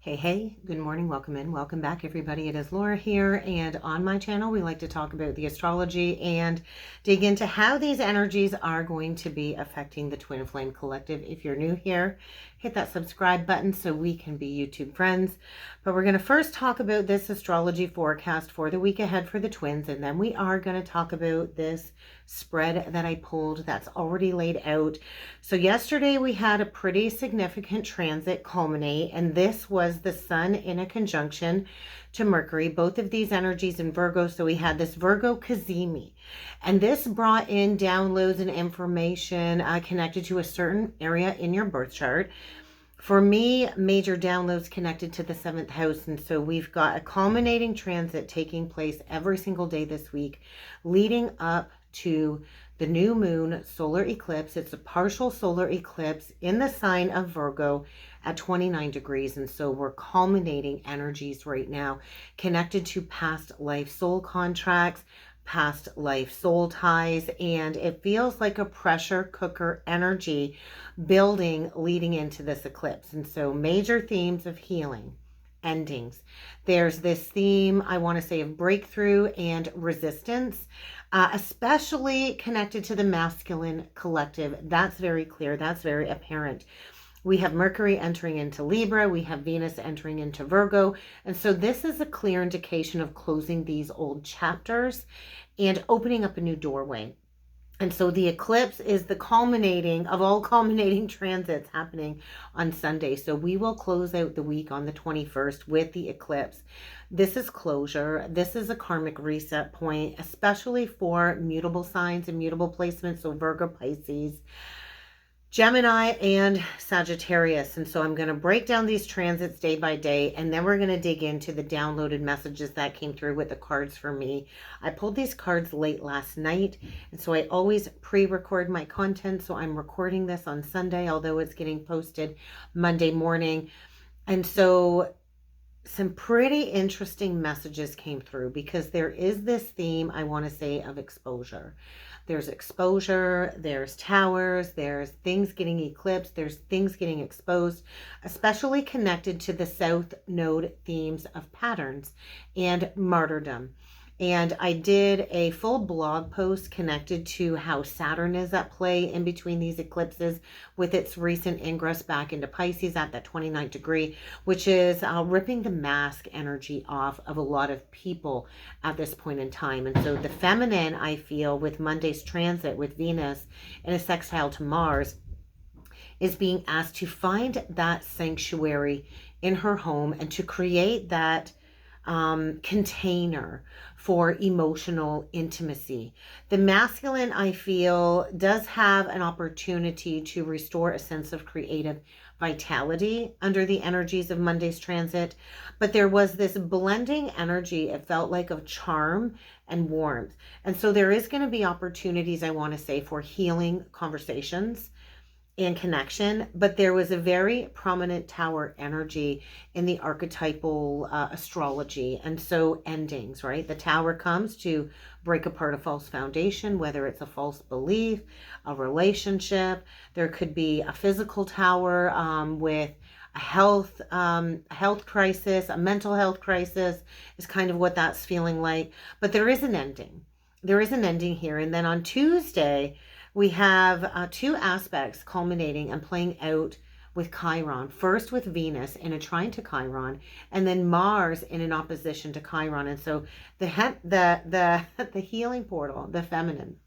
Hey, good morning. Welcome in. Welcome back, everybody. It is Laura here. And on my channel, we like to talk about the astrology and dig into how these energies are going to be affecting the Twin Flame Collective. If you're new here, hit that subscribe button so we can be YouTube friends. But we're going to first talk about this astrology forecast for the week ahead for the twins. And then we are going to talk about this spread that I pulled that's already laid out. So yesterday we had a pretty significant transit culminate, and this was the sun in a conjunction to Mercury, both of these energies in Virgo. So we had this Virgo Cazimi, and this brought in downloads and information connected to a certain area in your birth chart. For me, major downloads connected to the 7th house. And so we've got a culminating transit taking place every single day this week, leading up to the new moon solar eclipse. It's a partial solar eclipse in the sign of Virgo at 29 degrees. And so we're culminating energies right now connected to past life soul contracts, past life soul ties, and it feels like a pressure cooker energy building leading into this eclipse. And so major themes of healing, endings. There's this theme, I want to say, of breakthrough and resistance, especially connected to the masculine collective. That's very clear. That's very apparent. We have Mercury entering into Libra. We have Venus entering into Virgo. And so this is a clear indication of closing these old chapters and opening up a new doorway. And so the eclipse is the culminating of all culminating transits happening on Sunday. So we will close out the week on the 21st with the eclipse. This is closure. This is a karmic reset point, especially for mutable signs and mutable placements. So Virgo, Pisces, Gemini, and Sagittarius. And so I'm going to break down these transits day by day, and then we're going to dig into the downloaded messages that came through with the cards for me. I pulled these cards late last night, and so I always pre-record my content. So I'm recording this on Sunday, although it's getting posted Monday morning. And so some pretty interesting messages came through because there is this theme, I want to say, of exposure. There's exposure, there's towers, there's things getting eclipsed, there's things getting exposed, especially connected to the South Node themes of patterns and martyrdom. And I did a full blog post connected to how Saturn is at play in between these eclipses with its recent ingress back into Pisces at that 29th degree, which is ripping the mask energy off of a lot of people at this point in time. And so the feminine, I feel, with Monday's transit with Venus in a sextile to Mars, is being asked to find that sanctuary in her home and to create that container for emotional intimacy. The masculine, I feel, does have an opportunity to restore a sense of creative vitality under the energies of Monday's transit, but there was this blending energy, it felt like, of charm and warmth. And so there is going to be opportunities, I want to say, for healing conversations and connection, but there was a very prominent tower energy in the archetypal astrology. And so endings, right? The tower comes to break apart a false foundation, whether it's a false belief, a relationship. There could be a physical tower with a health crisis, a mental health crisis is kind of what that's feeling like. But there is an ending. There is an ending here. And then on Tuesday, we have two aspects culminating and playing out with Chiron. First with Venus in a trine to Chiron, and then Mars in an opposition to Chiron. And so the healing portal, the feminine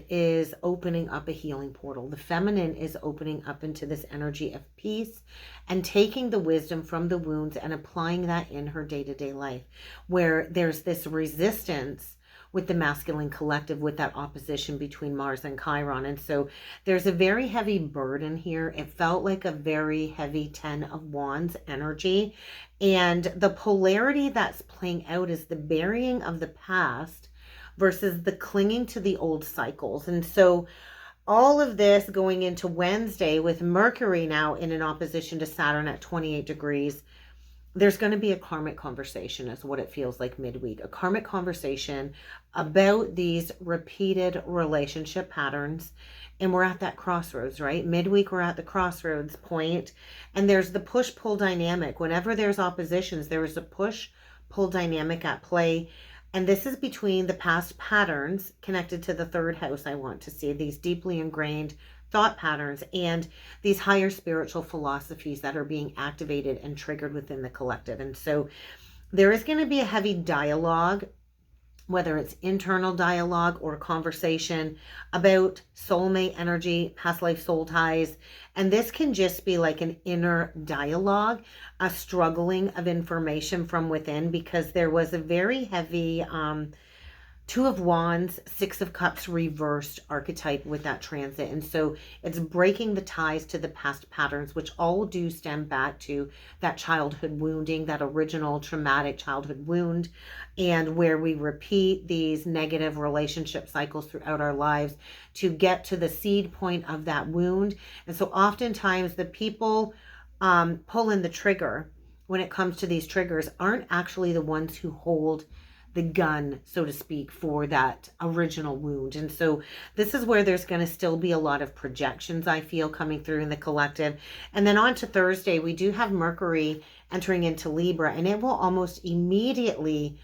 is opening up a healing portal. The feminine is opening up into this energy of peace and taking the wisdom from the wounds and applying that in her day-to-day life, where there's this resistance with the masculine collective, with that opposition between Mars and Chiron. And so there's a very heavy burden here. It felt like a very heavy 10 of Wands energy. And the polarity that's playing out is the burying of the past versus the clinging to the old cycles. And so all of this going into Wednesday with Mercury now in an opposition to Saturn at 28 degrees, there's going to be a karmic conversation is what it feels like midweek. A karmic conversation about these repeated relationship patterns. And we're at that crossroads, right? Midweek, we're at the crossroads point. And there's the push-pull dynamic. Whenever there's oppositions, there is a push-pull dynamic at play. And this is between the past patterns connected to the third house, I want to see, these deeply ingrained thought patterns and these higher spiritual philosophies that are being activated and triggered within the collective. And so there is going to be a heavy dialogue, whether it's internal dialogue or conversation about soulmate energy, past life soul ties. And this can just be like an inner dialogue, a struggling of information from within, because there was a very heavy Two of Wands, Six of Cups reversed archetype with that transit. And so it's breaking the ties to the past patterns, which all do stem back to that childhood wounding, that original traumatic childhood wound, and where we repeat these negative relationship cycles throughout our lives to get to the seed point of that wound. And so oftentimes the people pulling the trigger when it comes to these triggers aren't actually the ones who hold the gun, so to speak, for that original wound. And so this is where there's going to still be a lot of projections, I feel, coming through in the collective. And then on to Thursday, we do have Mercury entering into Libra, and it will almost immediately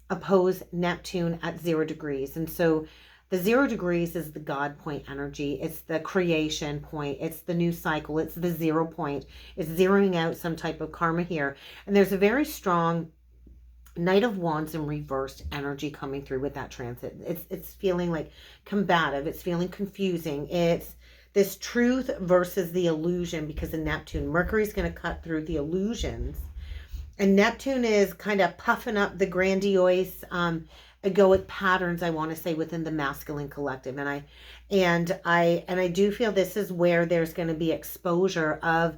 oppose Neptune at 0 degrees. And so the 0 degrees is the God point energy. It's the creation point. It's the new cycle. It's the 0 point. It's zeroing out some type of karma here. And there's a very strong Knight of Wands in reversed energy coming through with that transit. It's feeling like combative. It's feeling confusing. It's this truth versus the illusion because of Neptune. Mercury's going to cut through the illusions. And Neptune is kind of puffing up the grandiose, egoic patterns, I want to say, within the masculine collective. And I do feel this is where there's going to be exposure of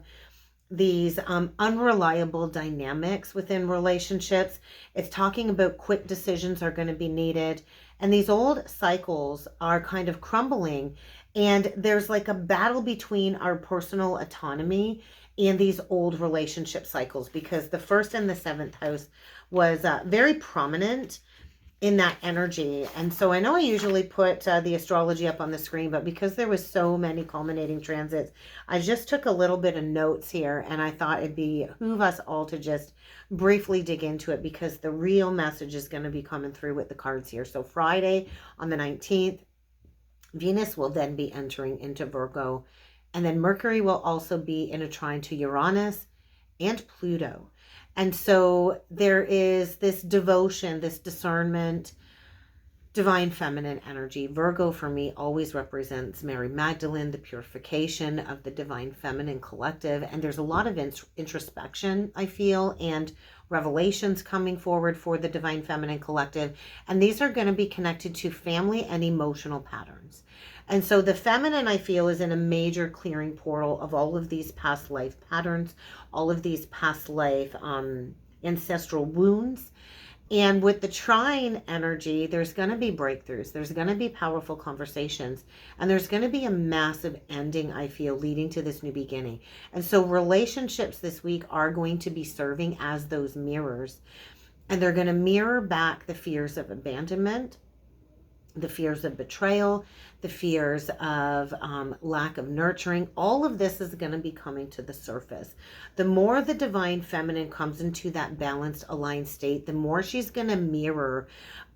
these unreliable dynamics within relationships. It's talking about quick decisions are going to be needed. And these old cycles are kind of crumbling. And there's like a battle between our personal autonomy and these old relationship cycles, because the first and the seventh house was very prominent in that energy. And so I know I usually put the astrology up on the screen, but because there was so many culminating transits, I just took a little bit of notes here, and I thought it'd behoove us all to just briefly dig into it, because the real message is going to be coming through with the cards here. So Friday on the 19th, Venus will then be entering into Virgo, and then Mercury will also be in a trine to Uranus and Pluto. And so there is this devotion, this discernment, divine feminine energy. Virgo for me always represents Mary Magdalene, the purification of the divine feminine collective. And there's a lot of introspection, I feel, and revelations coming forward for the divine feminine collective. And these are going to be connected to family and emotional patterns. And so the feminine, I feel, is in a major clearing portal of all of these past life patterns, all of these past life ancestral wounds. And with the trine energy, there's going to be breakthroughs. There's going to be powerful conversations. And there's going to be a massive ending, I feel, leading to this new beginning. And so relationships this week are going to be serving as those mirrors. And they're going to mirror back the fears of abandonment, the fears of betrayal, the fears of lack of nurturing. All of this is going to be coming to the surface. The more the divine feminine comes into that balanced, aligned state, the more she's going to mirror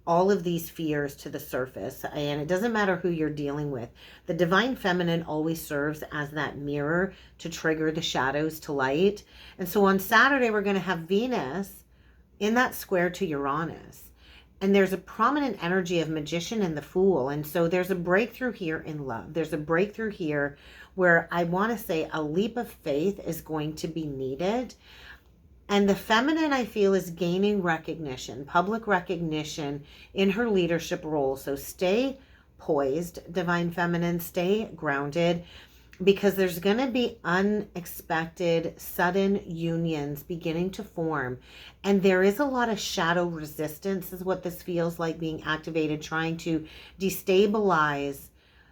all of these fears to the surface. And it doesn't matter who you're dealing with. The divine feminine always serves as that mirror to trigger the shadows to light. And so on Saturday, we're going to have Venus in that square to Uranus. And there's a prominent energy of Magician and the Fool. And so there's a breakthrough here in love. There's a breakthrough here where I want to say a leap of faith is going to be needed. And the feminine, I feel, is gaining recognition, public recognition in her leadership role. So stay poised, divine feminine, stay grounded, because there's going to be unexpected, sudden unions beginning to form. And there is a lot of shadow resistance is what this feels like being activated, trying to destabilize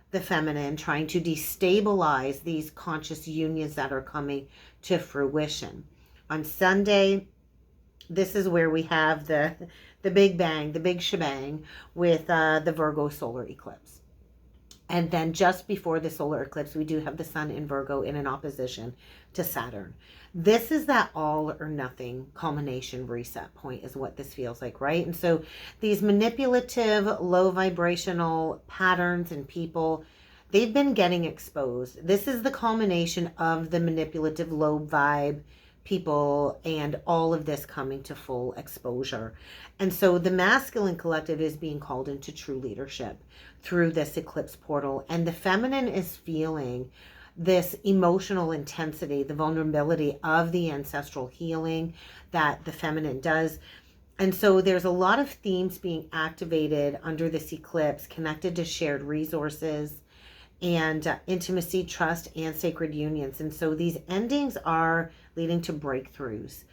the feminine, trying to destabilize these conscious unions that are coming to fruition. On Sunday, this is where we have the big bang, the big shebang with the Virgo solar eclipse. And then just before the solar eclipse, we do have the sun in Virgo in an opposition to Saturn. This is that all or nothing culmination reset point is what this feels like, right? And so these manipulative, low vibrational patterns and people, they've been getting exposed. This is the culmination of the manipulative, low vibe people and all of this coming to full exposure. And so the masculine collective is being called into true leadership through this eclipse portal, and the feminine is feeling this emotional intensity, the vulnerability of the ancestral healing that the feminine does. And so there's a lot of themes being activated under this eclipse connected to shared resources and intimacy, trust, and sacred unions. And so these endings are leading to breakthroughs.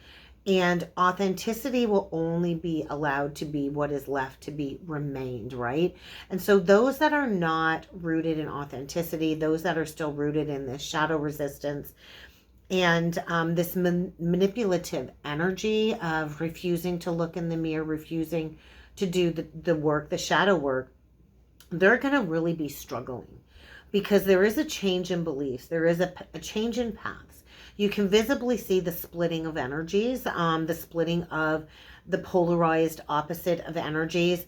And authenticity will only be allowed to be what is left to be remained, right? And so those that are not rooted in authenticity, those that are still rooted in this shadow resistance and this manipulative energy of refusing to look in the mirror, refusing to do the work, the shadow work, they're going to really be struggling because there is a change in beliefs. There is a change in paths. You can visibly see the splitting of energies, the splitting of the polarized opposite of energies.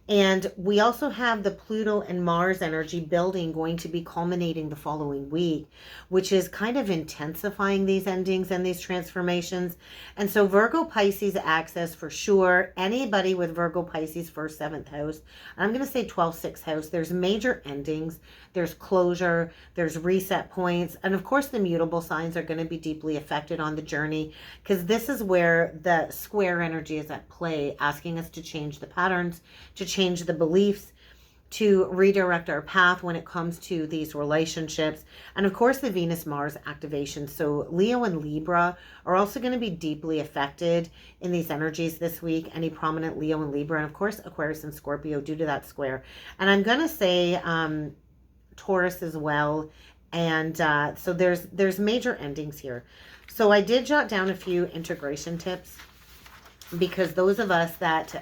And we also have the Pluto and Mars energy building going to be culminating the following week, which is kind of intensifying these endings and these transformations. And so Virgo Pisces access for sure. Anybody with Virgo Pisces 1st, 7th house, I'm going to say 12th, 6th house, there's major endings, there's closure, there's reset points. And of course, the mutable signs are going to be deeply affected on the journey because this is where the square energy is at play, asking us to change the patterns, to change the beliefs, to redirect our path when it comes to these relationships. And of course, the Venus-Mars activation. So Leo and Libra are also going to be deeply affected in these energies this week. Any prominent Leo and Libra, and of course, Aquarius and Scorpio due to that square. And I'm going to say Taurus as well. And so there's major endings here. So I did jot down a few integration tips because those of us that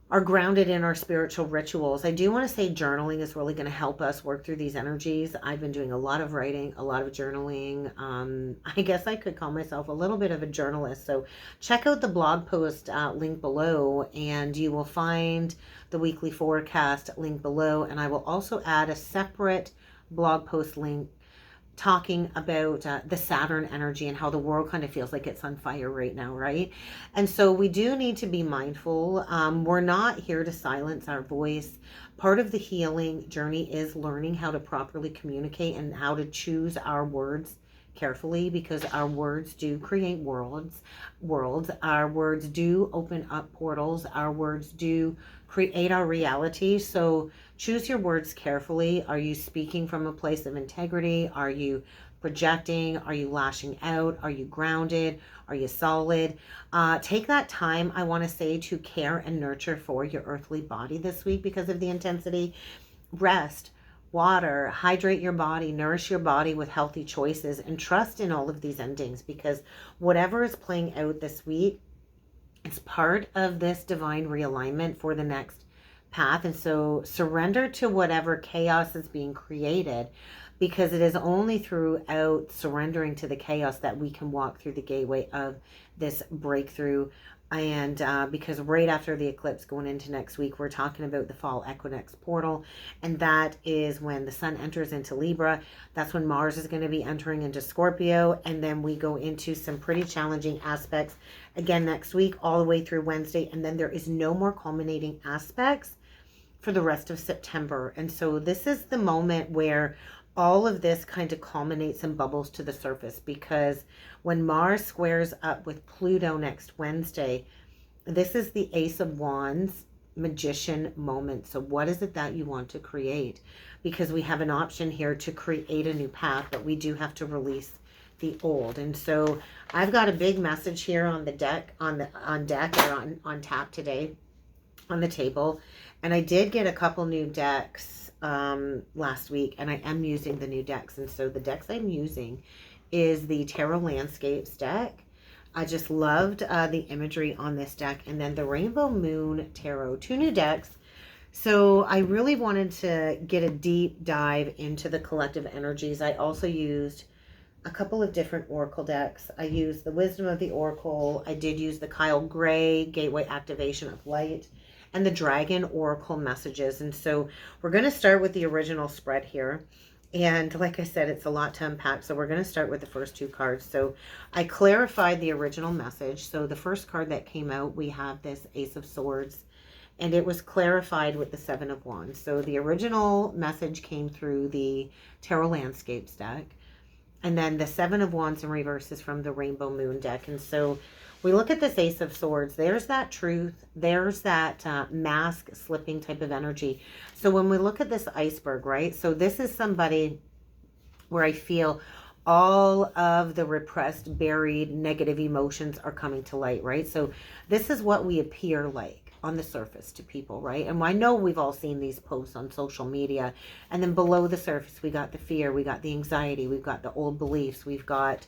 are grounded in our spiritual rituals. I do want to say journaling is really going to help us work through these energies. I've been doing a lot of writing, a lot of journaling. I guess I could call myself a little bit of a journalist. So check out the blog post link below, and you will find the weekly forecast link below. And I will also add a separate blog post link talking about the Saturn energy and how the world kind of feels like it's on fire right now, right? And so we do need to be mindful. We're not here to silence our voice. Part of the healing journey is learning how to properly communicate and how to choose our words carefully, because our words do create worlds. Our words do open up portals. Our words do create our reality. So choose your words carefully. Are you speaking from a place of integrity? Are you projecting? Are you lashing out? Are you grounded? Are you solid? Take that time, I want to say, to care and nurture for your earthly body this week because of the intensity. Rest, water, hydrate your body, nourish your body with healthy choices, and trust in all of these endings, because whatever is playing out this week, it's part of this divine realignment for the next path. And so surrender to whatever chaos is being created, because it is only throughout surrendering to the chaos that we can walk through the gateway of this breakthrough. And because right after the eclipse going into next week, we're talking about the fall equinox portal, and that is when the sun enters into Libra. That's when Mars is going to be entering into Scorpio, and then we go into some pretty challenging aspects again next week all the way through Wednesday, and then there is no more culminating aspects for the rest of September. And so this is the moment where all of this kind of culminates and bubbles to the surface, because when Mars squares up with Pluto next Wednesday, this is the Ace of Wands magician moment. So what is it that you want to create? Because we have an option here to create a new path, but we do have to release the old. And so I've got a big message here on the deck, on tap today on the table. And I did get a couple new decks last week, and I am using the new decks. And so the decks I'm using is the Tarot Landscapes deck, I just loved the imagery on this deck. And then the Rainbow Moon Tarot, 2 new decks. So I really wanted to get a deep dive into the collective energies. I also used a couple of different oracle decks. I used the Wisdom of the Oracle. I did use the Kyle Gray Gateway Activation of Light and the Dragon Oracle Messages. And so we're going to start with the original spread here. And like I said, it's a lot to unpack. So we're going to start with the first 2 cards. So I clarified the original message. So the first card that came out, we have this Ace of Swords. And it was clarified with the 7 of Wands. So the original message came through the Tarot Landscapes deck. And then the 7 of Wands in reverse is from the Rainbow Moon deck. And so we look at this Ace of Swords. There's that truth. There's that mask slipping type of energy. So when we look at this iceberg, right? So this is somebody where I feel all of the repressed, buried, negative emotions are coming to light, right? So this is what we appear like on the surface to people, right? And I know we've all seen these posts on social media. And then below the surface, we got the fear, we got the anxiety, we've got the old beliefs, we've got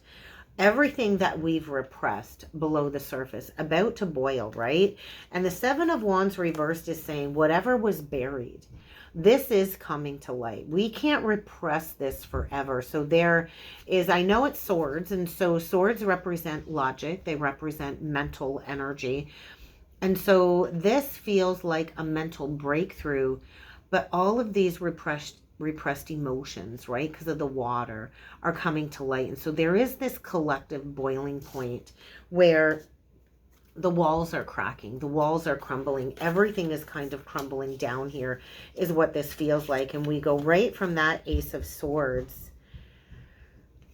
everything that we've repressed below the surface about to boil, right? And the 7 of Wands reversed is saying whatever was buried, this is coming to light. We can't repress this forever. So there is, I know it's swords, and so swords represent logic. They represent mental energy. And so this feels like a mental breakthrough, but all of these repressed emotions, right, because of the water, are coming to light. And so there is this collective boiling point where the walls are cracking, the walls are crumbling, everything is kind of crumbling down here, is what this feels like. And we go right from that Ace of Swords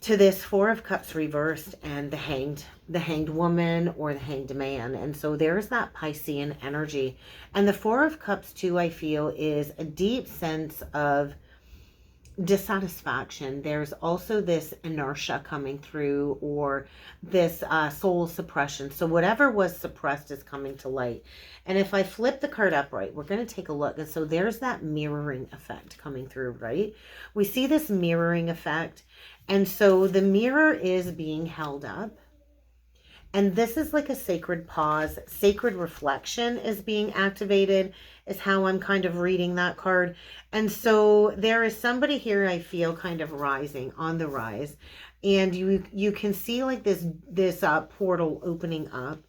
to this 4 of Cups reversed and the hanged woman or the hanged man. And so there's that Piscean energy. And the 4 of Cups too, I feel, is a deep sense of dissatisfaction. There's also this inertia coming through, or this soul suppression. So whatever was suppressed is coming to light. And if I flip the card upright, we're going to take a look. And so there's that mirroring effect coming through, right? We see this mirroring effect. And so the mirror is being held up. And this is like a sacred pause. Sacred reflection is being activated, is how I'm kind of reading that card. And so there is somebody here, I feel, kind of rising, on the rise. And you can see like this portal opening up.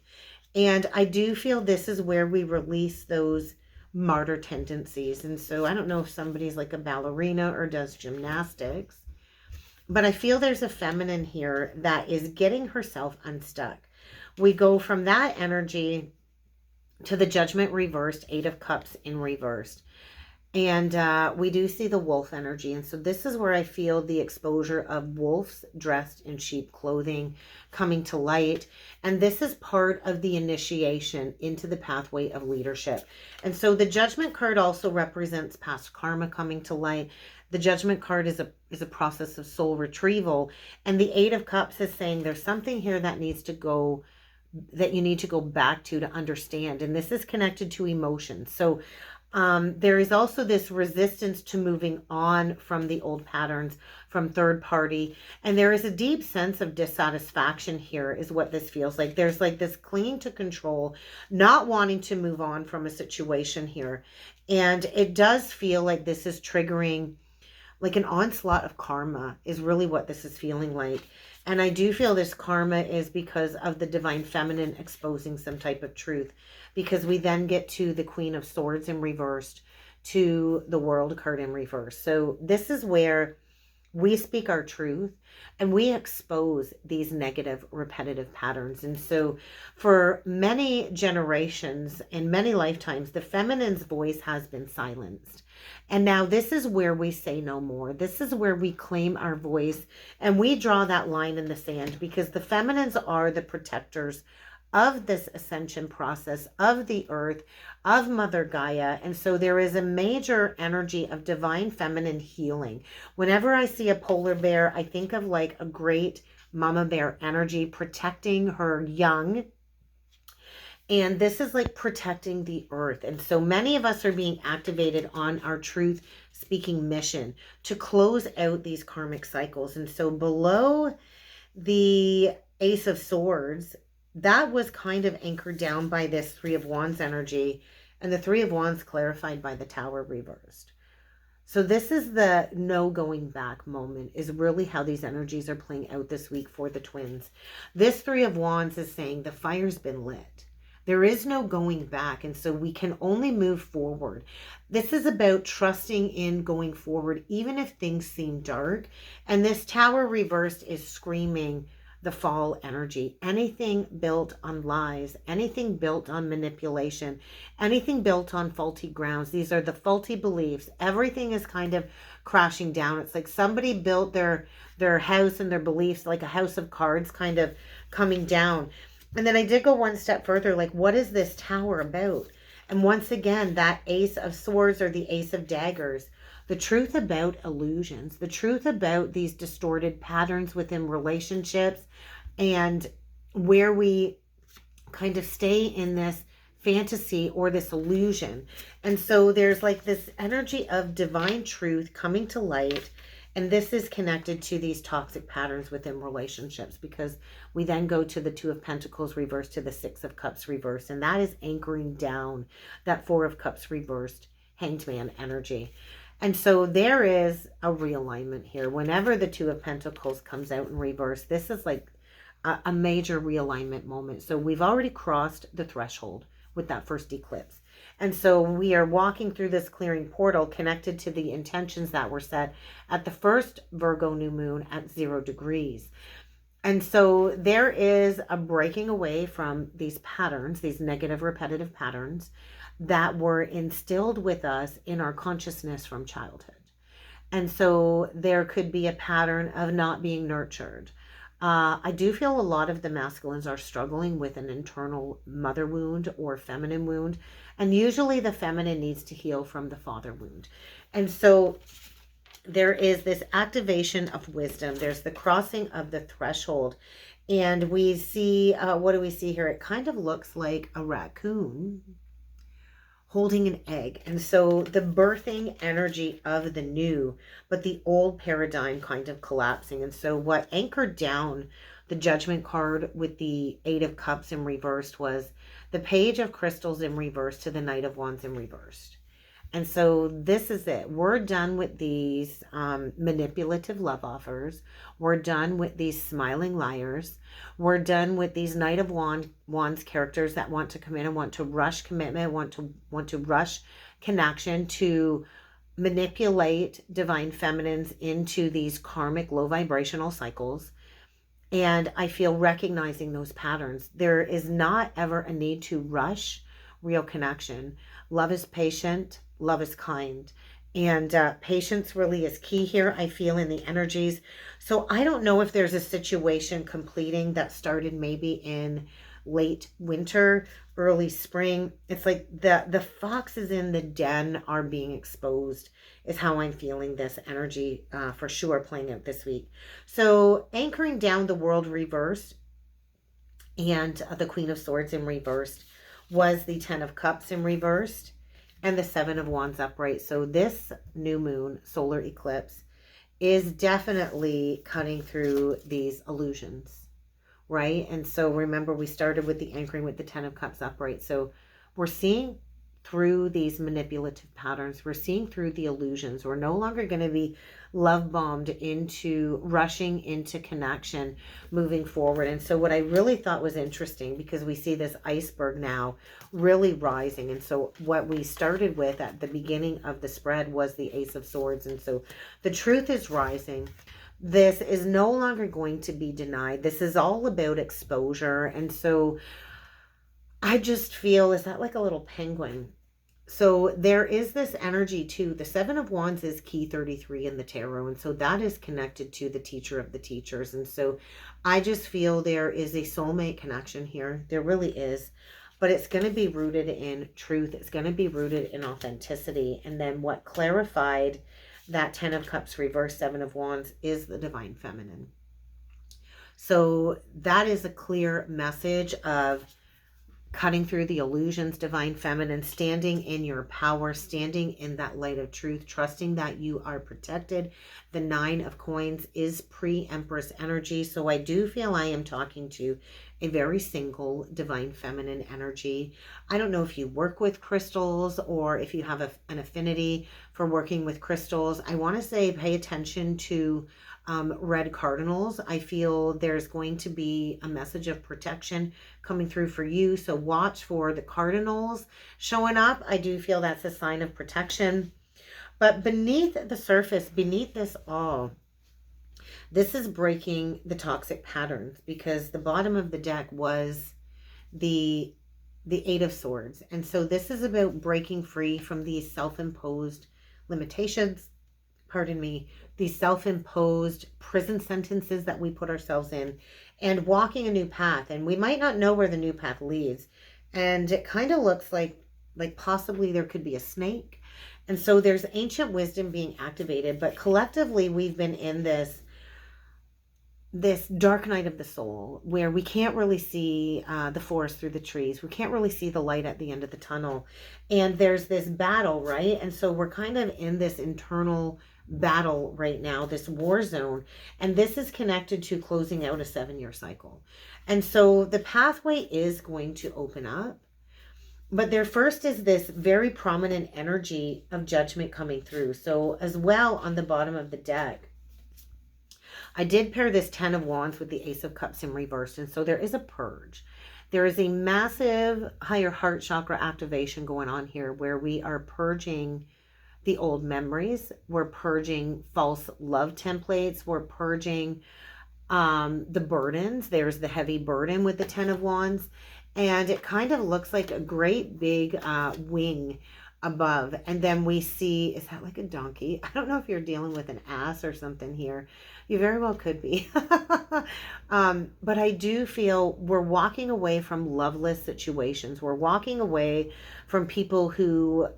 And I do feel this is where we release those martyr tendencies. And so I don't know if somebody's like a ballerina or does gymnastics, but I feel there's a feminine here that is getting herself unstuck. We go from that energy to the Judgment reversed, 8 of Cups in reversed. And we do see the wolf energy. And so this is where I feel the exposure of wolves dressed in sheep clothing coming to light. And this is part of the initiation into the pathway of leadership. And so the Judgment card also represents past karma coming to light. The Judgment card is a process of soul retrieval. And the 8 of Cups is saying there's something here that needs to go, that you need to go back to understand. And this is connected to emotions. So there is also this resistance to moving on from the old patterns, from third party. And there is a deep sense of dissatisfaction here, is what this feels like. There's like this clinging to control, not wanting to move on from a situation here. And it does feel like this is triggering like an onslaught of karma, is really what this is feeling like. And I do feel this karma is because of the divine feminine exposing some type of truth, because we then get to the Queen of Swords in reversed, to the World card in reverse. So this is where we speak our truth and we expose these negative repetitive patterns. And so for many generations and many lifetimes, the feminine's voice has been silenced. And now this is where we say no more. This is where we claim our voice and we draw that line in the sand, because the feminines are the protectors of this ascension process, of the earth, of Mother Gaia. And so there is a major energy of divine feminine healing. Whenever I see a polar bear, I think of like a great mama bear energy protecting her young. And this is like protecting the earth. And so many of us are being activated on our truth speaking mission to close out these karmic cycles. And so below the Ace of Swords that was kind of anchored down by this Three of Wands energy, and the Three of Wands clarified by the Tower reversed. So this is the no going back moment, is really how these energies are playing out this week for the twins. This Three of Wands is saying the fire's been lit. There is no going back, and so we can only move forward. This is about trusting in going forward, even if things seem dark. And this Tower reversed is screaming the fall energy. Anything built on lies, anything built on manipulation, anything built on faulty grounds. These are the faulty beliefs. Everything is kind of crashing down. It's like somebody built their house and their beliefs like a house of cards kind of coming down. And then I did go one step further, like, what is this Tower about? And once again, that Ace of Swords or the Ace of Daggers, the truth about illusions, the truth about these distorted patterns within relationships, and where we kind of stay in this fantasy or this illusion. And so there's like this energy of divine truth coming to light. And this is connected to these toxic patterns within relationships, because we then go to the Two of Pentacles reversed to the Six of Cups reversed. And that is anchoring down that Four of Cups reversed Hanged Man energy. And so there is a realignment here. Whenever the Two of Pentacles comes out in reverse, this is like a major realignment moment. So we've already crossed the threshold with that first eclipse. And so we are walking through this clearing portal connected to the intentions that were set at the first Virgo new moon at 0 degrees. And so there is a breaking away from these patterns, these negative repetitive patterns that were instilled with us in our consciousness from childhood. And so there could be a pattern of not being nurtured. I do feel a lot of the masculines are struggling with an internal mother wound or feminine wound. And usually the feminine needs to heal from the father wound. And so there is this activation of wisdom. There's the crossing of the threshold. And we see, what do we see here? It kind of looks like a raccoon holding an egg. And so the birthing energy of the new, but the old paradigm kind of collapsing. And so what anchored down the Judgment card with the Eight of Cups in reversed was the Page of Crystals in reverse to the Knight of Wands in reversed. And so this is it. We're done with these manipulative love offers. We're done with these smiling liars. We're done with these Knight of Wands characters that want to come in and want to rush commitment, want to rush connection, to manipulate divine feminines into these karmic low vibrational cycles. And I feel recognizing those patterns. There is not ever a need to rush real connection. Love is patient. Love is kind. And patience really is key here, I feel, in the energies. So I don't know if there's a situation completing that started maybe in late winter, early spring. It's like the foxes in the den are being exposed, is how I'm feeling this energy for sure playing out this week. So anchoring down the world reversed and the Queen of Swords in reversed was the Ten of Cups in reversed and the Seven of Wands upright. So this new moon solar eclipse is definitely cutting through these illusions, right? And so remember, we started with the anchoring with the Ten of Cups upright. So we're seeing through these manipulative patterns. We're seeing through the illusions. We're no longer going to be love bombed into rushing into connection moving forward. And so what I really thought was interesting, because we see this iceberg now really rising. And so what we started with at the beginning of the spread was the Ace of Swords. And so the truth is rising. This is no longer going to be denied. This is all about exposure. And so I just feel, is that like a little penguin? So there is this energy too. The Seven of Wands is key 33 in the tarot. And so that is connected to the teacher of the teachers. And so I just feel there is a soulmate connection here. There really is. But it's going to be rooted in truth. It's going to be rooted in authenticity. And then what clarified that Ten of Cups reverse Seven of Wands is the divine feminine. So that is a clear message of cutting through the illusions, divine feminine, standing in your power, standing in that light of truth, trusting that you are protected. The 9 of coins is pre-empress energy. So I do feel I am talking to a very single divine feminine energy. I don't know if you work with crystals or if you have an affinity for working with crystals. I want to say pay attention to red cardinals. I feel there's going to be a message of protection coming through for you. So watch for the cardinals showing up. I do feel that's a sign of protection. But beneath the surface, beneath this all, this is breaking the toxic patterns, because the bottom of the deck was the 8 of Swords. And so this is about breaking free from these self-imposed limitations, pardon me, these self-imposed prison sentences that we put ourselves in, and walking a new path. And we might not know where the new path leads. And it kind of looks like possibly there could be a snake. And so there's ancient wisdom being activated, but collectively we've been in this dark night of the soul where we can't really see the forest through the trees. We can't really see the light at the end of the tunnel. And there's this battle, right? And so we're kind of in this internal battle right now, this war zone. And this is connected to closing out a 7-year cycle. And so the pathway is going to open up. But there first is this very prominent energy of judgment coming through. So as well, on the bottom of the deck, I did pair this 10 of Wands with the Ace of Cups in reverse. And so there is a purge. There is a massive higher heart chakra activation going on here, where we are purging the old memories. We're purging false love templates. We're purging the burdens. There's the heavy burden with the 10 of Wands. And it kind of looks like a great big wing above. And then we see, is that like a donkey? I don't know if you're dealing with an ass or something here. You very well could be. But I do feel we're walking away from loveless situations. We're walking away from people who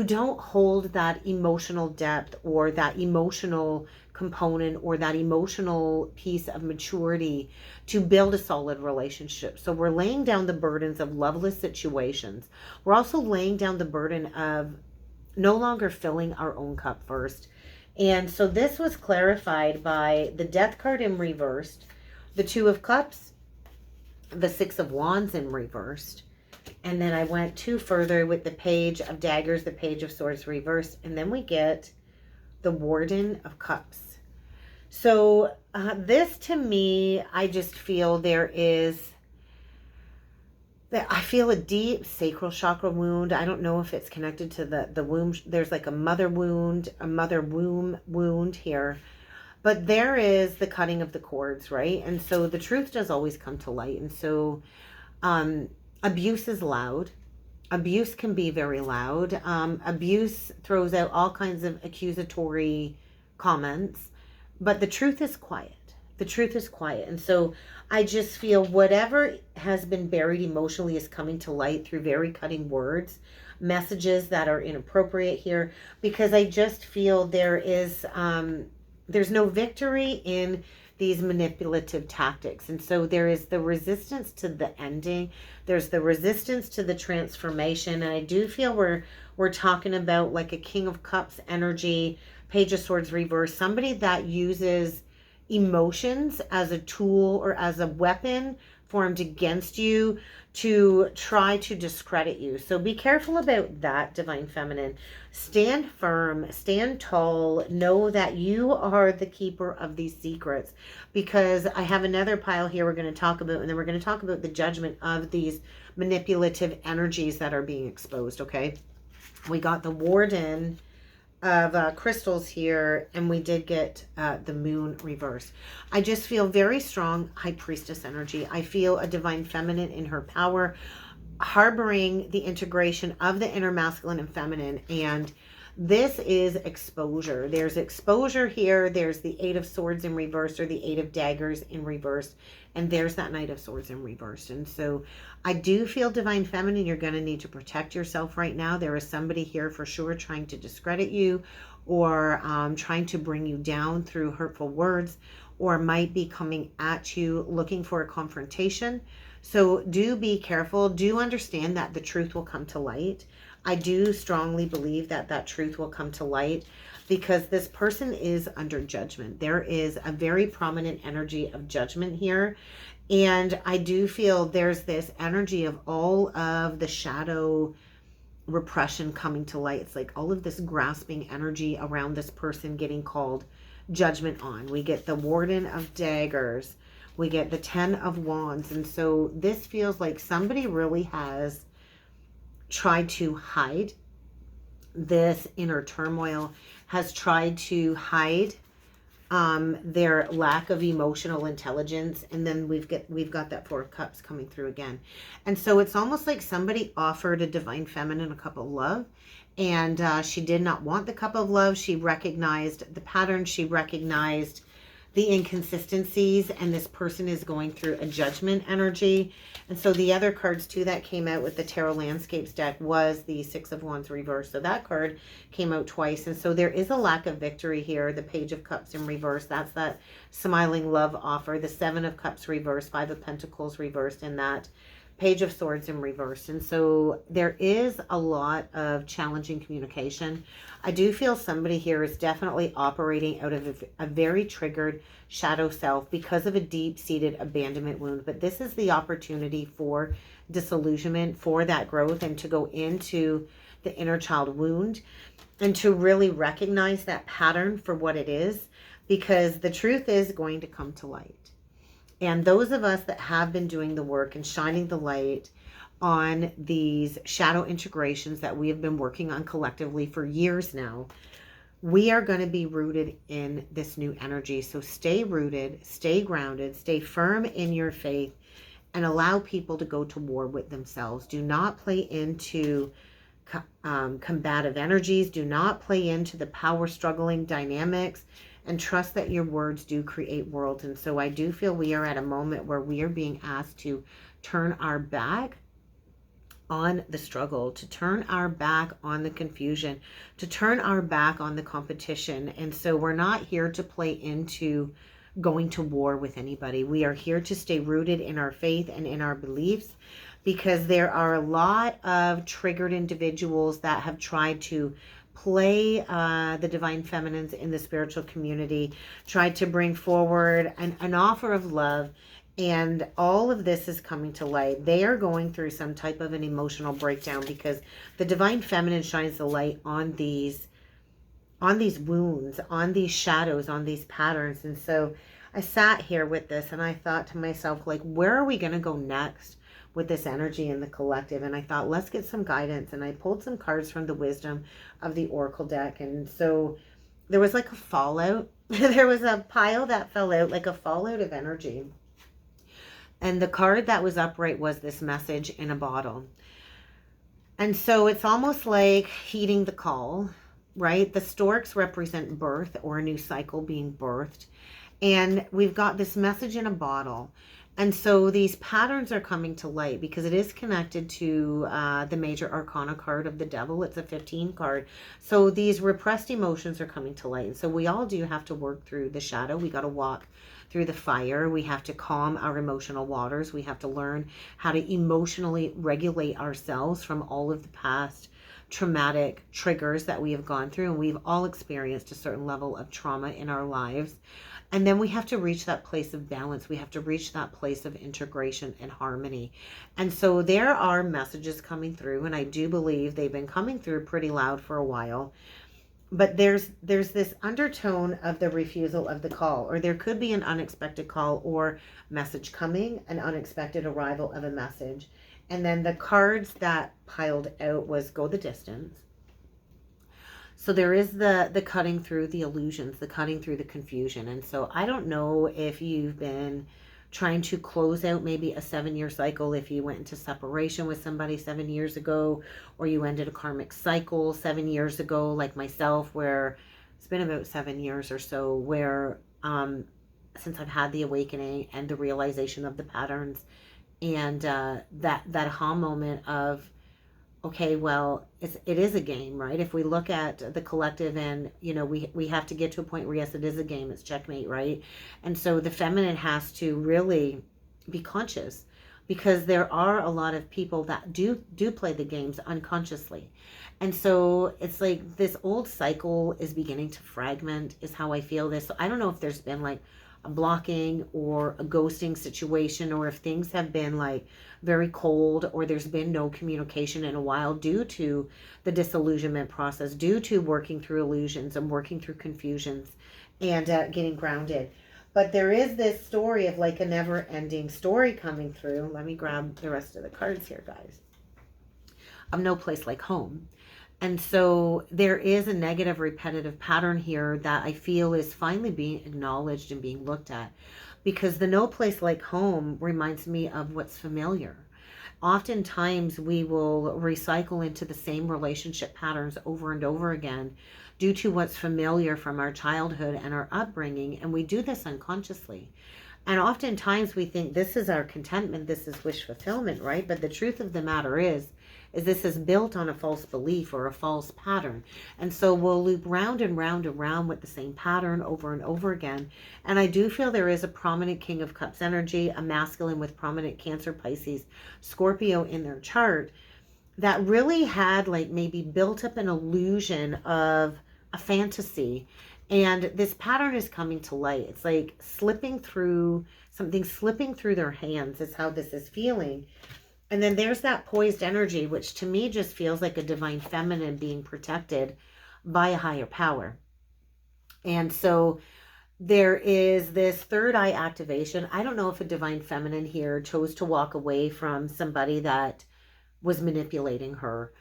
don't hold that emotional depth or that emotional component or that emotional piece of maturity to build a solid relationship. So we're laying down the burdens of loveless situations. We're also laying down the burden of no longer filling our own cup first. And so this was clarified by the Death card in reversed, the 2 of Cups, the 6 of Wands in reversed. And then I went 2 further with the Page of Daggers, the Page of Swords reversed. And then we get the Warden of Cups. So this, to me, I just feel there is, that I feel a deep sacral chakra wound. I don't know if it's connected to the womb. There's like a mother wound, a mother womb wound here. But there is the cutting of the cords, right? And so the truth does always come to light. And so abuse is loud. Abuse can be very loud. Abuse throws out all kinds of accusatory comments. But the truth is quiet. The truth is quiet. And so I just feel whatever has been buried emotionally is coming to light through very cutting words, messages that are inappropriate here, because I just feel there is, there's no victory in these manipulative tactics. And so there is the resistance to the ending. There's the resistance to the transformation. And I do feel we're talking about like a King of Cups energy, Page of Swords reverse, somebody that uses emotions as a tool or as a weapon formed against you to try to discredit you. So be careful about that, Divine Feminine. Stand firm, stand tall, know that you are the keeper of these secrets, because I have another pile here we're going to talk about, and then we're going to talk about the judgment of these manipulative energies that are being exposed, okay? We got the Warden of crystals here, and we did get the Moon reversed. I just feel very strong High Priestess energy. I feel a Divine Feminine in her power, harboring the integration of the inner masculine and feminine. And this is exposure. There's exposure here. There's the 8 of Swords in reverse, or the 8 of Daggers in reverse. And there's that Knight of Swords in reverse. And so I do feel, Divine Feminine, you're going to need to protect yourself right now. There is somebody here for sure trying to discredit you, or trying to bring you down through hurtful words, or might be coming at you looking for a confrontation. So do be careful. Do understand that the truth will come to light. I do strongly believe that that truth will come to light because this person is under judgment. There is a very prominent energy of judgment here. And I do feel there's this energy of all of the shadow repression coming to light. It's like all of this grasping energy around this person getting called judgment on. We get the Warden of Daggers. We get the 10 of Wands. And so this feels like somebody really has tried to hide this inner turmoil, has tried to hide their lack of emotional intelligence. And then we've got that 4 of Cups coming through again. And so it's almost like somebody offered a divine feminine a cup of love, and she did not want the cup of love. She recognized the pattern. She recognized the inconsistencies, and this person is going through a judgment energy. And so the other cards too that came out with the Tarot Landscapes deck was the 6 of Wands reverse. So that card came out twice. And so there is a lack of victory here. The Page of Cups in reverse, that's that smiling love offer. The 7 of Cups reverse, 5 of Pentacles reversed, and that Page of Swords in reverse. And so there is a lot of challenging communication. I do feel somebody here is definitely operating out of a very triggered shadow self because of a deep-seated abandonment wound. But this is the opportunity for disillusionment, for that growth, and to go into the inner child wound and to really recognize that pattern for what it is, because the truth is going to come to light. And those of us that have been doing the work and shining the light on these shadow integrations that we have been working on collectively for years now, we are going to be rooted in this new energy. So stay rooted, stay grounded, stay firm in your faith, and allow people to go to war with themselves. Do not play into combative energies. Do not play into the power struggling dynamics. And trust that your words do create worlds. And so I do feel we are at a moment where we are being asked to turn our back on the struggle, to turn our back on the confusion, to turn our back on the competition. And so we're not here to play into going to war with anybody. We are here to stay rooted in our faith and in our beliefs, because there are a lot of triggered individuals that have tried to play the divine feminines in the spiritual community, tried to bring forward an offer of love, and all of this is coming to light. They are going through some type of an emotional breakdown because the divine feminine shines the light on these wounds, on these shadows, on these patterns. And so I sat here with this and I thought to myself, like, where are we going to go next with this energy in the collective? And I thought, let's get some guidance. And I pulled some cards from the wisdom of the Oracle deck. And so there was like a fallout. There was a pile that fell out, like a fallout of energy. And the card that was upright was this message in a bottle. And so it's almost like heeding the call, right? The storks represent birth, or a new cycle being birthed. And we've got this message in a bottle. And so these patterns are coming to light because it is connected to the major arcana card of the devil. It's a 15 card. So these repressed emotions are coming to light. And so we all do have to work through the shadow. We got to walk through the fire. We have to calm our emotional waters. We have to learn how to emotionally regulate ourselves from all of the past traumatic triggers that we have gone through. And we've all experienced a certain level of trauma in our lives. And then we have to reach that place of balance. We have to reach that place of integration and harmony. And so there are messages coming through, and I do believe they've been coming through pretty loud for a while. But there's this undertone of the refusal of the call, or there could be an unexpected call or message coming, an unexpected arrival of a message. And then the cards that piled out was go the distance. So there is the cutting through the illusions, the cutting through the confusion. And so I don't know if you've been trying to close out maybe a 7-year cycle, if you went into separation with somebody 7 years ago, or you ended a karmic cycle 7 years ago, like myself, where it's been about 7 years or so, where since I've had the awakening and the realization of the patterns, and that aha moment of, okay, well, it is a game, right? If we look at the collective, and, you know, we have to get to a point where, yes, it is a game, it's checkmate, right? And so the feminine has to really be conscious, because there are a lot of people that do play the games unconsciously. And so it's like this old cycle is beginning to fragment, is how I feel this. So I don't know if there's been like a blocking or a ghosting situation, or if things have been like very cold, or there's been no communication in a while due to the disillusionment process, due to working through illusions and working through confusions and getting grounded. But there is this story of like a never ending story coming through. Let me grab the rest of the cards here, guys. Of no place like home. And so there is a negative repetitive pattern here that I feel is finally being acknowledged and being looked at, because the no place like home reminds me of what's familiar. Oftentimes we will recycle into the same relationship patterns over and over again due to what's familiar from our childhood and our upbringing. And we do this unconsciously. And oftentimes we think this is our contentment, this is wish fulfillment, right? But the truth of the matter is this is built on a false belief or a false pattern. And so we'll loop round and round and round with the same pattern over and over again. And I do feel there is a prominent King of Cups energy, a masculine with prominent Cancer, Pisces, Scorpio in their chart, that really had like maybe built up an illusion of a fantasy. And this pattern is coming to light. It's like slipping through, something slipping through their hands is how this is feeling. And then there's that poised energy, which to me just feels like a divine feminine being protected by a higher power. And so there is this third eye activation. I don't know if a divine feminine here chose to walk away from somebody that was manipulating her,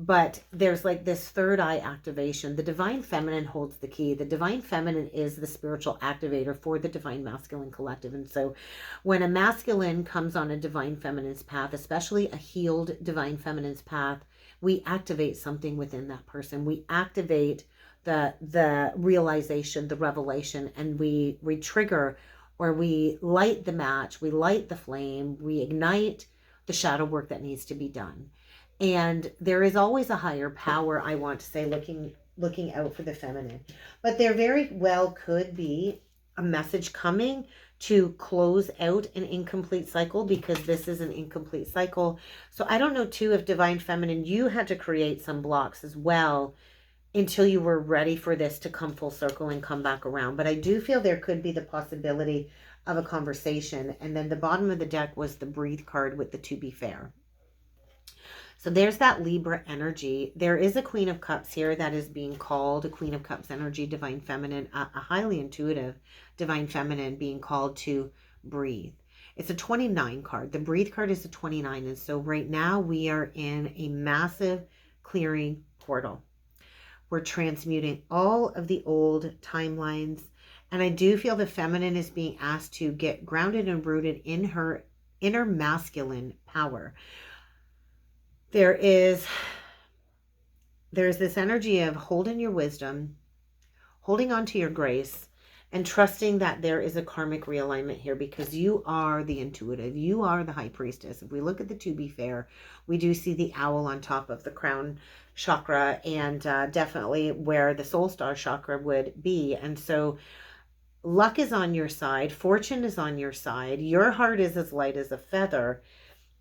but there's like this third eye activation. The divine feminine holds the key. The divine feminine is the spiritual activator for the divine masculine collective. And so when a masculine comes on a divine feminine's path, especially a healed divine feminine's path, we activate something within that person. We activate the realization, the revelation, and we trigger, or we light the match, we light the flame, we ignite the shadow work that needs to be done. And there is always a higher power, I want to say, looking out for the feminine. But there very well could be a message coming to close out an incomplete cycle, because this is an incomplete cycle. So I don't know, too, if divine feminine, you had to create some blocks as well until you were ready for this to come full circle and come back around. But I do feel there could be the possibility of a conversation. And then the bottom of the deck was the breathe card with the to be fair. So there's that Libra energy. There is a Queen of Cups here that is being called a Queen of Cups energy, divine feminine, a highly intuitive divine feminine being called to breathe. It's a 29 card. The breathe card is a 29. And so right now we are in a massive clearing portal. We're transmuting all of the old timelines. And I do feel the feminine is being asked to get grounded and rooted in her inner masculine power. There's this energy of holding your wisdom, holding on to your grace, and trusting that there is a karmic realignment here, because you are the intuitive. You are the high priestess. If we look at the to be fair, we do see the owl on top of the crown chakra, and definitely where the soul star chakra would be. And so luck is on your side. Fortune is on your side. Your heart is as light as a feather.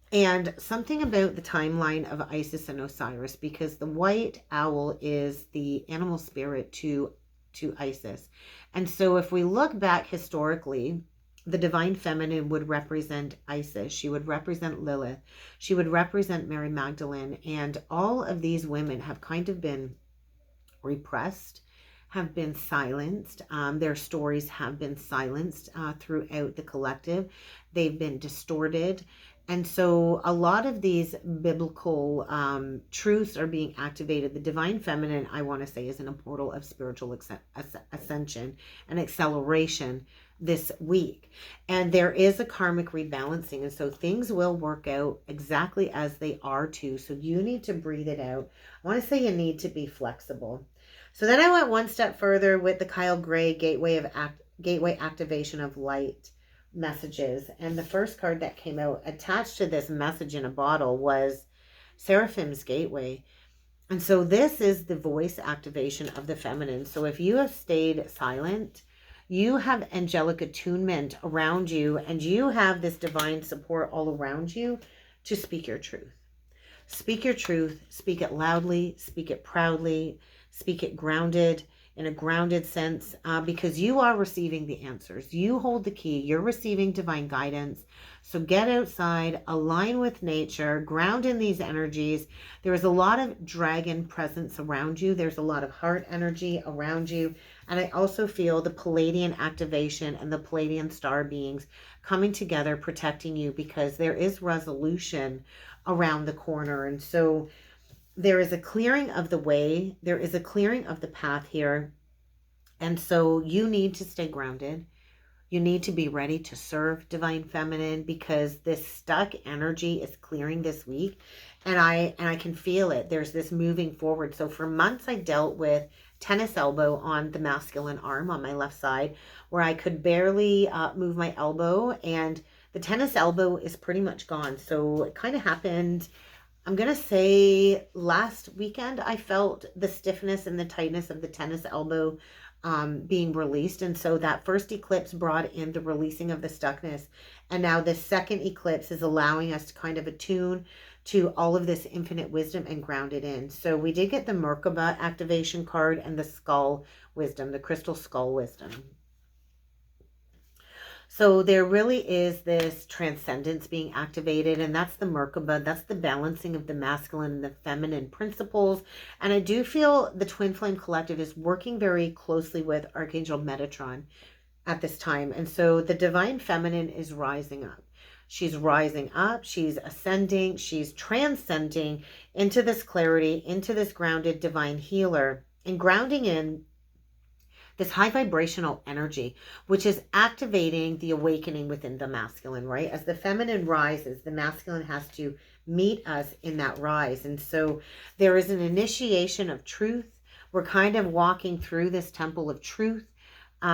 And something about the timeline of Isis and Osiris, because the white owl is the animal spirit to Isis. And so if we look back historically, the divine feminine would represent Isis. She would represent Lilith. She would represent Mary Magdalene. And all of these women have kind of been repressed, have been silenced. Their stories have been silenced throughout the collective. They've been distorted. And so a lot of these biblical truths are being activated. The divine feminine, I want to say, is in a portal of spiritual ascension and acceleration this week. And there is a karmic rebalancing. And so things will work out exactly as they are to. So you need to breathe it out. I want to say you need to be flexible. So then I went one step further with the Kyle Gray gateway activation of light messages. And the first card that came out attached to this message in a bottle was Seraphim's Gateway. And so this is the voice activation of the feminine. So if you have stayed silent, You have angelic attunement around you, and you have this divine support all around you to speak your truth. Speak your truth, speak it loudly, speak it proudly, speak it grounded, in a grounded sense, because you are receiving the answers. You hold the key. You're receiving divine guidance. So get outside, align with nature, ground in these energies. There is a lot of dragon presence around you. There's a lot of heart energy around you. And I also feel the Palladian activation and the Palladian star beings coming together, protecting you, because there is resolution around the corner. And so there is a clearing of the way. There is a clearing of the path here. And so you need to stay grounded. You need to be ready to serve divine feminine, because this stuck energy is clearing this week. And I can feel it. There's this moving forward. So for months I dealt with tennis elbow on the masculine arm on my left side, where I could barely move my elbow, and the tennis elbow is pretty much gone. So it kind of happened, I'm going to say last weekend. I felt the stiffness and the tightness of the tennis elbow being released. And so that first eclipse brought in the releasing of the stuckness. And now this second eclipse is allowing us to kind of attune to all of this infinite wisdom and ground it in. So we did get the Merkaba activation card and the skull wisdom, the crystal skull wisdom. So there really is this transcendence being activated, and that's the Merkaba. That's the balancing of the masculine and the feminine principles. And I do feel the Twin Flame Collective is working very closely with Archangel Metatron at this time. And so the divine feminine is rising up. She's rising up, she's ascending, she's transcending into this clarity, into this grounded divine healer, and grounding in this high vibrational energy, which is activating the awakening within the masculine, right? As the feminine rises, the masculine has to meet us in that rise. And so there is an initiation of truth. We're kind of walking through this temple of truth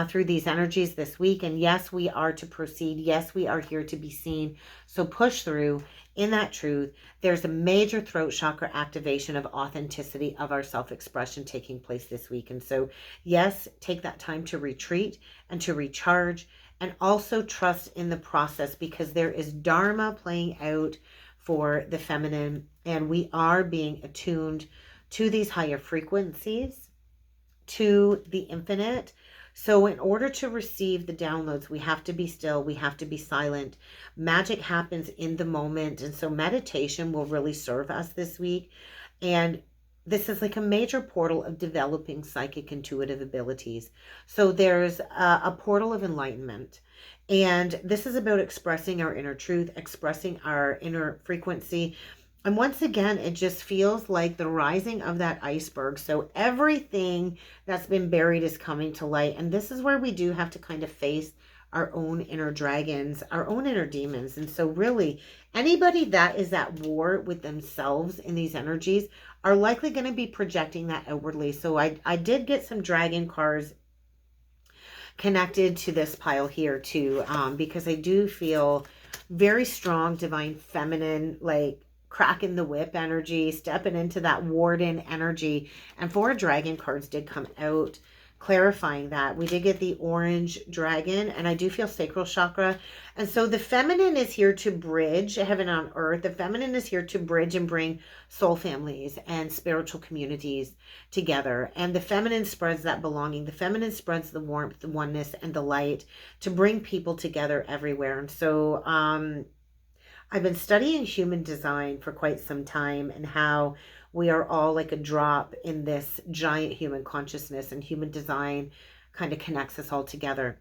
through these energies this week. And yes, we are to proceed. Yes, we are here to be seen. So push through in that truth. There's a major throat chakra activation of authenticity of our self-expression taking place this week. And so, yes, take that time to retreat and to recharge, and also trust in the process, because there is dharma playing out for the feminine, and we are being attuned to these higher frequencies, to the infinite. So in order to receive the downloads, we have to be still, we have to be silent. Magic happens in the moment. And so meditation will really serve us this week. And this is like a major portal of developing psychic intuitive abilities. So there's a portal of enlightenment. And this is about expressing our inner truth, expressing our inner frequency. And once again, it just feels like the rising of that iceberg. So everything that's been buried is coming to light. And this is where we do have to kind of face our own inner dragons, our own inner demons. And so really, anybody that is at war with themselves in these energies are likely going to be projecting that outwardly. So I did get some dragon cards connected to this pile here too, because I do feel very strong divine feminine, like cracking the whip energy, stepping into that warden energy. And 4 dragon cards did come out clarifying that. We did get the orange dragon, and I do feel sacral chakra. And so the feminine is here to bridge heaven on earth. The feminine is here to bridge and bring soul families and spiritual communities together. And the feminine spreads that belonging. The feminine spreads the warmth, the oneness, and the light to bring people together everywhere. And so I've been studying human design for quite some time, and how we are all like a drop in this giant human consciousness, and human design kind of connects us all together.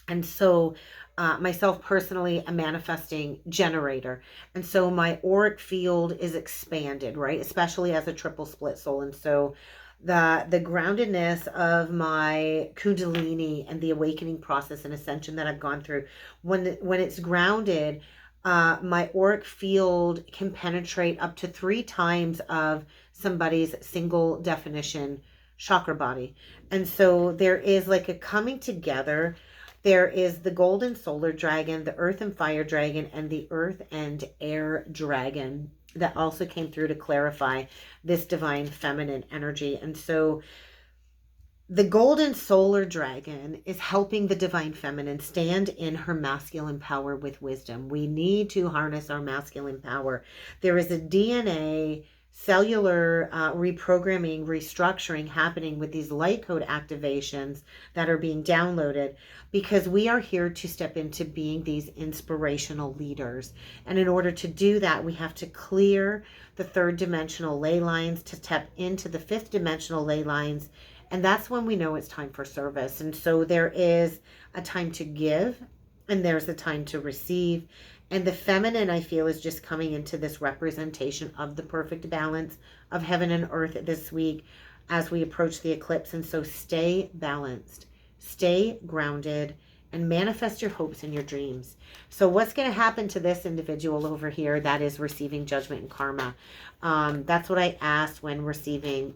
And so myself personally, a manifesting generator. And so my auric field is expanded, right? Especially as a triple split soul. And so the groundedness of my kundalini and the awakening process and ascension that I've gone through, when it's grounded, my auric field can penetrate up to 3 times of somebody's single definition chakra body. And so there is like a coming together. There is the golden solar dragon, the earth and fire dragon, and the earth and air dragon that also came through to clarify this divine feminine energy. And so The golden solar dragon is helping the divine feminine stand in her masculine power with wisdom. We need to harness our masculine power. There is a DNA cellular reprogramming, restructuring happening with these light code activations that are being downloaded, because we are here to step into being these inspirational leaders. And in order to do that, we have to clear the third dimensional ley lines to tap into the fifth dimensional ley lines. And that's when we know it's time for service. And so there is a time to give and there's a time to receive. And the feminine, I feel, is just coming into this representation of the perfect balance of heaven and earth this week as we approach the eclipse. And so stay balanced, stay grounded, and manifest your hopes and your dreams. So what's going to happen to this individual over here that is receiving judgment and karma? That's what I asked when receiving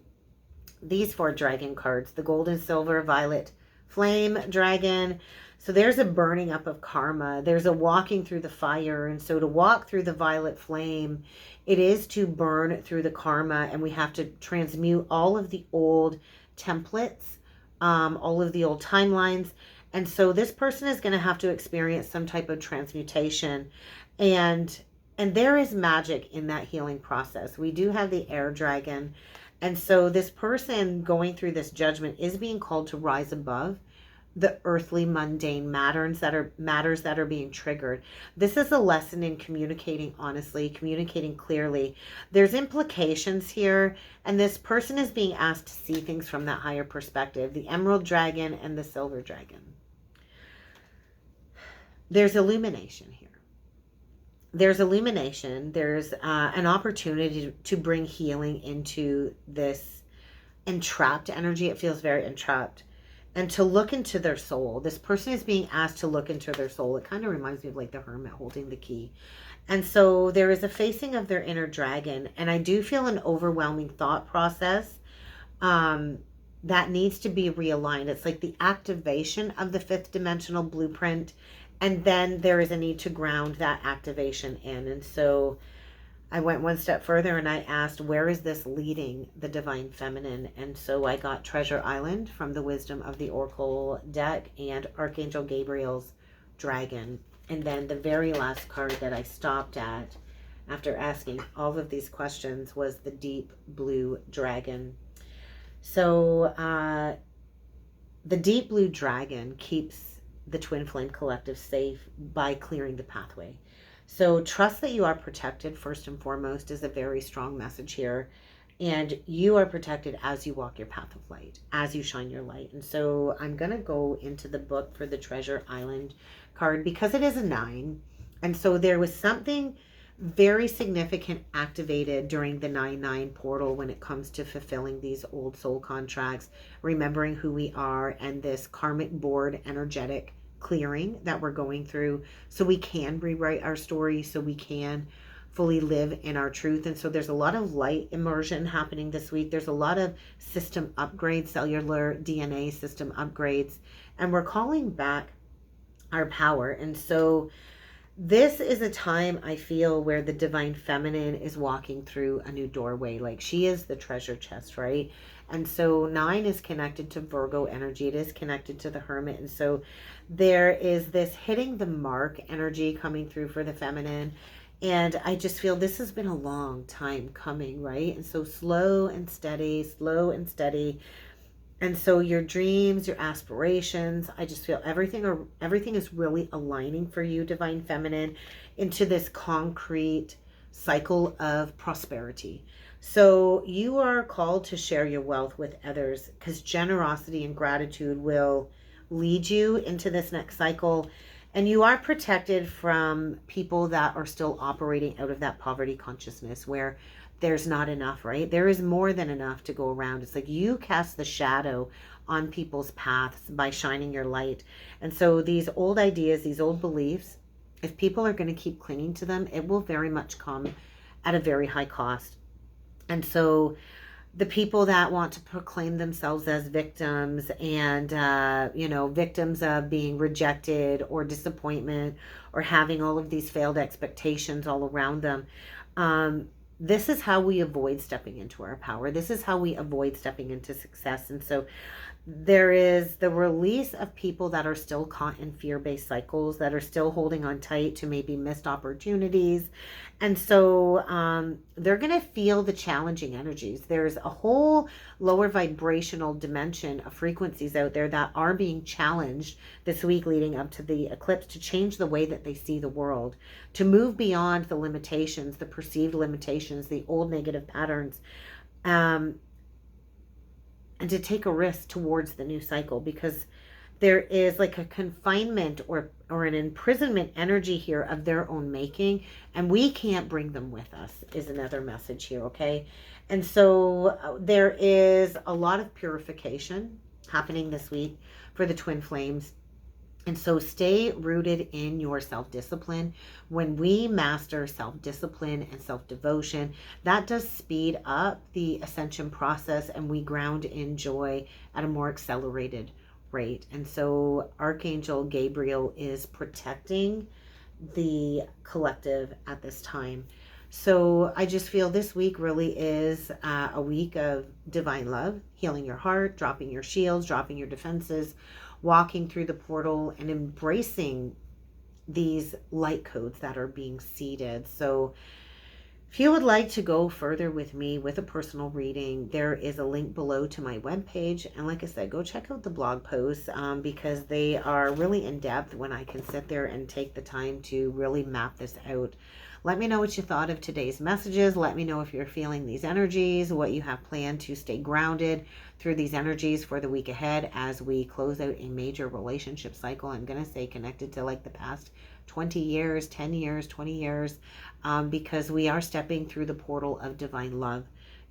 these 4 dragon cards, the golden, silver, violet, flame dragon. So there's a burning up of karma. There's a walking through the fire. And so to walk through the violet flame, it is to burn through the karma. And we have to transmute all of the old templates, all of the old timelines. And so this person is going to have to experience some type of transmutation. And there is magic in that healing process. We do have the air dragon. And so this person going through this judgment is being called to rise above the earthly mundane matters that are being triggered. This is a lesson in communicating honestly, communicating clearly. There's implications here, and this person is being asked to see things from that higher perspective. The emerald dragon and the silver dragon. There's illumination here. There's illumination. There's an opportunity to bring healing into this entrapped energy. It feels very entrapped. And to look into their soul. This person is being asked to look into their soul. It kind of reminds me of like the hermit holding the key. And so there is a facing of their inner dragon. And I do feel an overwhelming thought process that needs to be realigned. It's like the activation of the fifth dimensional blueprint. And then there is a need to ground that activation in. And so I went one step further and I asked, where is this leading the divine feminine? And so I got Treasure Island from the Wisdom of the Oracle deck and Archangel Gabriel's dragon. And then the very last card that I stopped at after asking all of these questions was the deep blue dragon. So the deep blue dragon keeps the Twin Flame Collective safe by clearing the pathway. So trust that you are protected first and foremost is a very strong message here. And you are protected as you walk your path of light, as you shine your light. And so I'm going to go into the book for the Treasure Island card because it is a 9. And so there was something very significant activated during the 9-9 portal when it comes to fulfilling these old soul contracts, remembering who we are, and this karmic board energetic clearing that we're going through so we can rewrite our story, so we can fully live in our truth. And so there's a lot of light immersion happening this week. There's a lot of system upgrades, cellular DNA system upgrades, and we're calling back our power. And so this is a time I feel where the divine feminine is walking through a new doorway. Like she is the treasure chest, right? And so 9 is connected to Virgo energy. It is connected to the hermit. And so there is this hitting the mark energy coming through for the feminine. And I just feel this has been a long time coming, right? And so slow and steady, slow and steady. And so your dreams, your aspirations, I just feel everything is really aligning for you, divine feminine, into this concrete cycle of prosperity. So you are called to share your wealth with others because generosity and gratitude will lead you into this next cycle. And you are protected from people that are still operating out of that poverty consciousness where there's not enough, right? There is more than enough to go around. It's like you cast the shadow on people's paths by shining your light. And so these old ideas, these old beliefs, if people are going to keep clinging to them, it will very much come at a very high cost. And so the people that want to proclaim themselves as victims and, victims of being rejected or disappointment or having all of these failed expectations all around them, this is how we avoid stepping into our power. This is how we avoid stepping into success. And so There is the release of people that are still caught in fear-based cycles, that are still holding on tight to maybe missed opportunities. And so they're going to feel the challenging energies. There's a whole lower vibrational dimension of frequencies out there that are being challenged this week leading up to the eclipse to change the way that they see the world, to move beyond the limitations, the perceived limitations, the old negative patterns. And to take a risk towards the new cycle, because there is like a confinement or an imprisonment energy here of their own making, and we can't bring them with us, is another message here, okay? And so there is a lot of purification happening this week for the twin flames. And so stay rooted in your self-discipline. When we master self-discipline and self-devotion, that does speed up the ascension process, and we ground in joy at a more accelerated rate. And so Archangel Gabriel is protecting the collective at this time. So I just feel this week really is a week of divine love, healing your heart, dropping your shields, dropping your defenses, walking through the portal and embracing these light codes that are being seeded. So if you would like to go further with me with a personal reading, there is a link below to my webpage. And like I said, go check out the blog posts because they are really in depth when I can sit there and take the time to really map this out. Let me know what you thought of today's messages. Let me know if you're feeling these energies, what you have planned to stay grounded through these energies for the week ahead as we close out a major relationship cycle. I'm going to say connected to like the past 20 years, 10 years, 20 years, because we are stepping through the portal of divine love.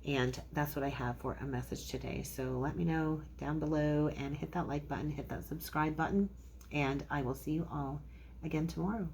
And that's what I have for a message today. So let me know down below and hit that like button, hit that subscribe button, and I will see you all again tomorrow.